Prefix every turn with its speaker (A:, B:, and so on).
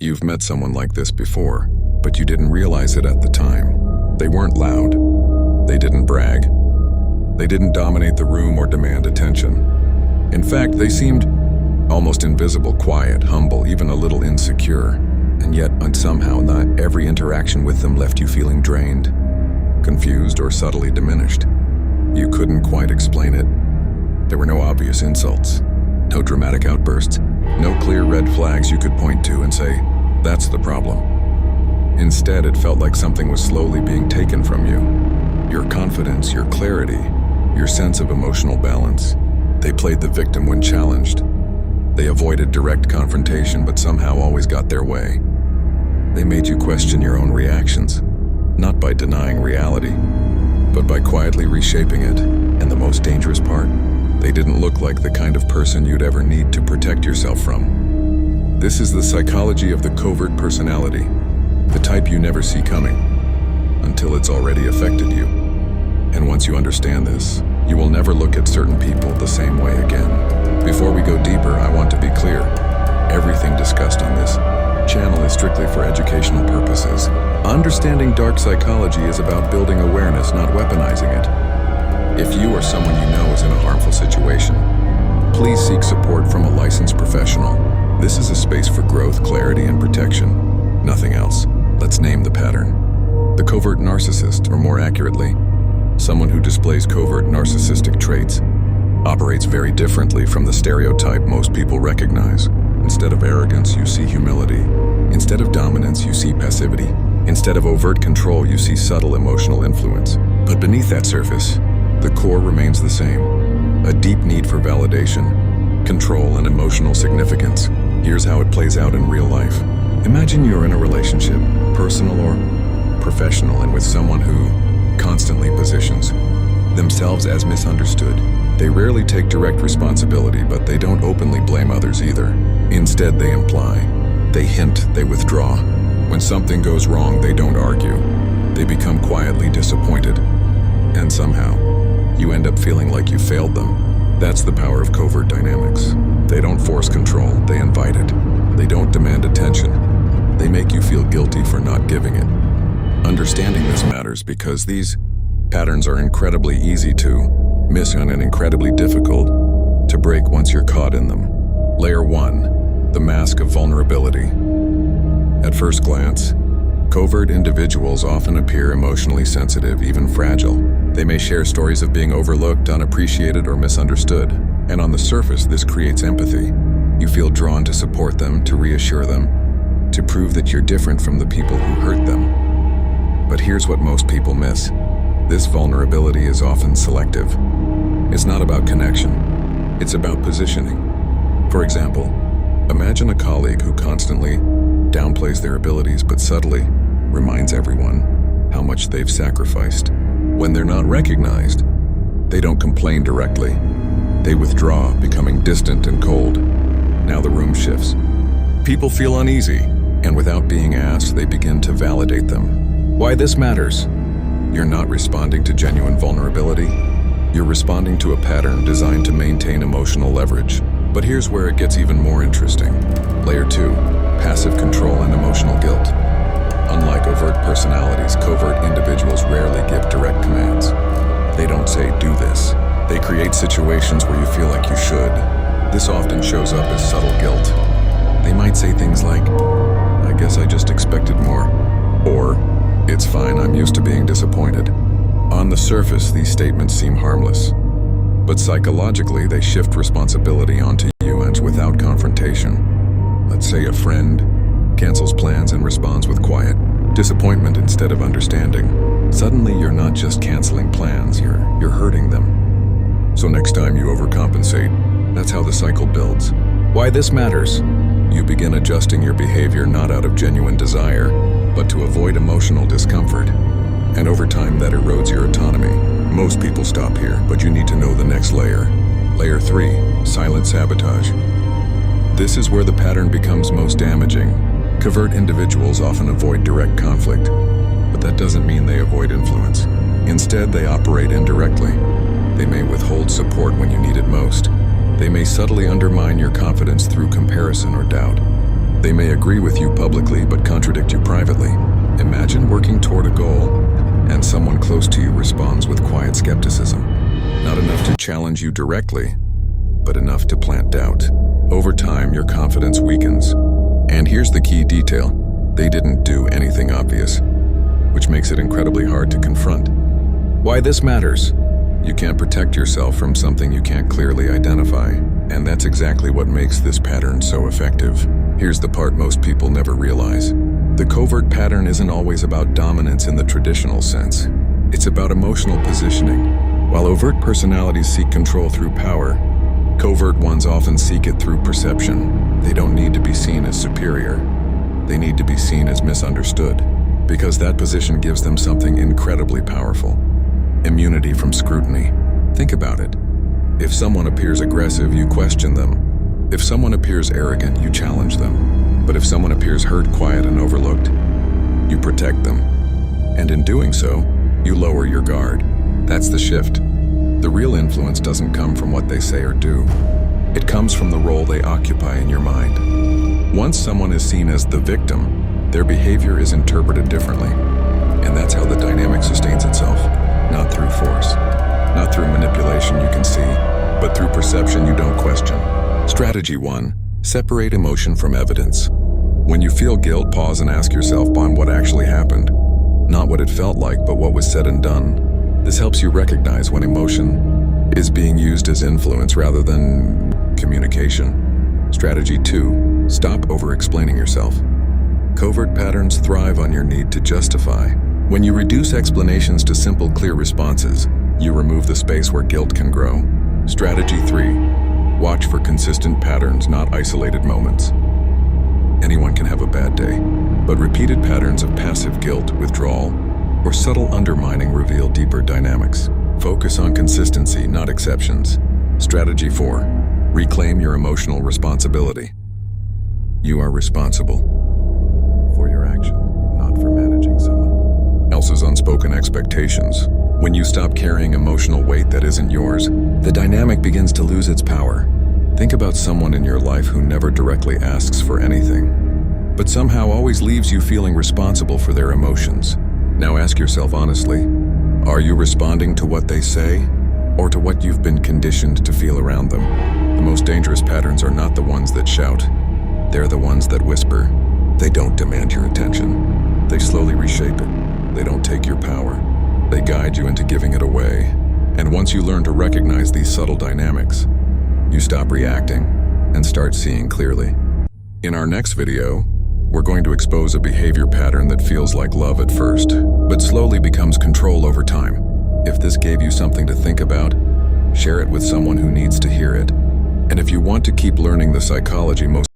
A: You've met someone like this before, but you didn't realize it at the time. They weren't loud. They didn't brag. They didn't dominate the room or demand attention. In fact, they seemed almost invisible, quiet, humble, even a little insecure. And yet, somehow, not every interaction with them left you feeling drained, confused, or subtly diminished. You couldn't quite explain it. There were no obvious insults, no dramatic outbursts, no clear red flags you could point to and say, "That's the problem." Instead, it felt like something was slowly being taken from you. Your confidence, your clarity, your sense of emotional balance. They played the victim when challenged. They avoided direct confrontation, but somehow always got their way. They made you question your own reactions, not by denying reality, but by quietly reshaping it. And the most dangerous part, they didn't look like the kind of person you'd ever need to protect yourself from. This is the psychology of the covert personality, the type you never see coming, until it's already affected you. And once you understand this, you will never look at certain people the same way again. Before we go deeper, I want to be clear. Everything discussed on this channel is strictly for educational purposes. Understanding dark psychology is about building awareness, not weaponizing it. If you or someone you know is in a harmful situation, please seek support from a licensed professional. This is a space for growth, clarity, and protection. Nothing else. Let's name the pattern. The covert narcissist, or more accurately, someone who displays covert narcissistic traits, operates very differently from the stereotype most people recognize. Instead of arrogance, you see humility. Instead of dominance, you see passivity. Instead of overt control, you see subtle emotional influence. But beneath that surface, the core remains the same. A deep need for validation, control, and emotional significance. Here's how it plays out in real life. Imagine you're in a relationship, personal or professional, and with someone who constantly positions themselves as misunderstood. They rarely take direct responsibility, but they don't openly blame others either. Instead, they imply, they hint, they withdraw. When something goes wrong, they don't argue. They become quietly disappointed. And somehow, you end up feeling like you failed them. That's the power of covert dynamics. They don't force control, they invite it. They don't demand attention. They make you feel guilty for not giving it. Understanding this matters because these patterns are incredibly easy to miss and incredibly difficult to break once you're caught in them. Layer 1, the mask of vulnerability. At first glance, covert individuals often appear emotionally sensitive, even fragile. They may share stories of being overlooked, unappreciated, or misunderstood. And on the surface, this creates empathy. You feel drawn to support them, to reassure them, to prove that you're different from the people who hurt them. But here's what most people miss. This vulnerability is often selective. It's not about connection. It's about positioning. For example, imagine a colleague who constantly downplays their abilities but subtly reminds everyone how much they've sacrificed. When they're not recognized, they don't complain directly. They withdraw, becoming distant and cold. Now the room shifts. People feel uneasy, and without being asked, they begin to validate them. Why this matters? You're not responding to genuine vulnerability. You're responding to a pattern designed to maintain emotional leverage. But here's where it gets even more interesting. Layer 2, passive control and emotional guilt. Unlike overt personalities, covert individuals rarely give direct commands. They don't say, "Do this." They create situations where you feel like you should. This often shows up as subtle guilt. They might say things like, "I guess I just expected more," or, "It's fine, I'm used to being disappointed." On the surface, these statements seem harmless, but psychologically, they shift responsibility onto you and without confrontation. Let's say a friend cancels plans and responds with quiet disappointment instead of understanding. Suddenly, you're not just canceling plans, you're hurting them. So next time you overcompensate, that's how the cycle builds. Why this matters? You begin adjusting your behavior not out of genuine desire, but to avoid emotional discomfort. And over time, that erodes your autonomy. Most people stop here, but you need to know the next layer. Layer 3, silent sabotage. This is where the pattern becomes most damaging. Covert individuals often avoid direct conflict, but that doesn't mean they avoid influence. Instead, they operate indirectly. They may withhold support when you need it most. They may subtly undermine your confidence through comparison or doubt. They may agree with you publicly but contradict you privately. Imagine working toward a goal and someone close to you responds with quiet skepticism. Not enough to challenge you directly, but enough to plant doubt. Over time, your confidence weakens. And here's the key detail. They didn't do anything obvious, which makes it incredibly hard to confront. Why this matters? You can't protect yourself from something you can't clearly identify, and that's exactly what makes this pattern so effective. Here's the part most people never realize. The covert pattern isn't always about dominance in the traditional sense. It's about emotional positioning. While overt personalities seek control through power, covert ones often seek it through perception. They don't need to be seen as superior. They need to be seen as misunderstood, because that position gives them something incredibly powerful. Immunity from scrutiny. Think about it. If someone appears aggressive, you question them. If someone appears arrogant, you challenge them. But if someone appears hurt, quiet, and overlooked, you protect them. And in doing so, you lower your guard. That's the shift. The real influence doesn't come from what they say or do. It comes from the role they occupy in your mind. Once someone is seen as the victim, their behavior is interpreted differently. And that's how the dynamic sustains itself. Not through force, not through manipulation you can see, but through perception you don't question. Strategy 1. Separate emotion from evidence. When you feel guilt, pause and ask yourself on what actually happened. Not what it felt like, but what was said and done. This helps you recognize when emotion is being used as influence rather than communication. Strategy 2. Stop over-explaining yourself. Covert patterns thrive on your need to justify. When you reduce explanations to simple, clear responses, you remove the space where guilt can grow. Strategy 3. Watch for consistent patterns, not isolated moments. Anyone can have a bad day, but repeated patterns of passive guilt, withdrawal, or subtle undermining reveal deeper dynamics. Focus on consistency, not exceptions. Strategy 4. Reclaim your emotional responsibility. You are responsible for your actions, not for managing someone else's unspoken expectations. When you stop carrying emotional weight that isn't yours, the dynamic begins to lose its power. Think about someone in your life who never directly asks for anything, but somehow always leaves you feeling responsible for their emotions. Now ask yourself honestly, are you responding to what they say, or to what you've been conditioned to feel around them? The most dangerous patterns are not the ones that shout. They're the ones that whisper. They don't demand your attention. They slowly reshape it. They don't take your power. They guide you into giving it away. And once you learn to recognize these subtle dynamics, you stop reacting and start seeing clearly. In our next video, we're going to expose a behavior pattern that feels like love at first, but slowly becomes control over time. If this gave you something to think about, share it with someone who needs to hear it. And if you want to keep learning the psychology most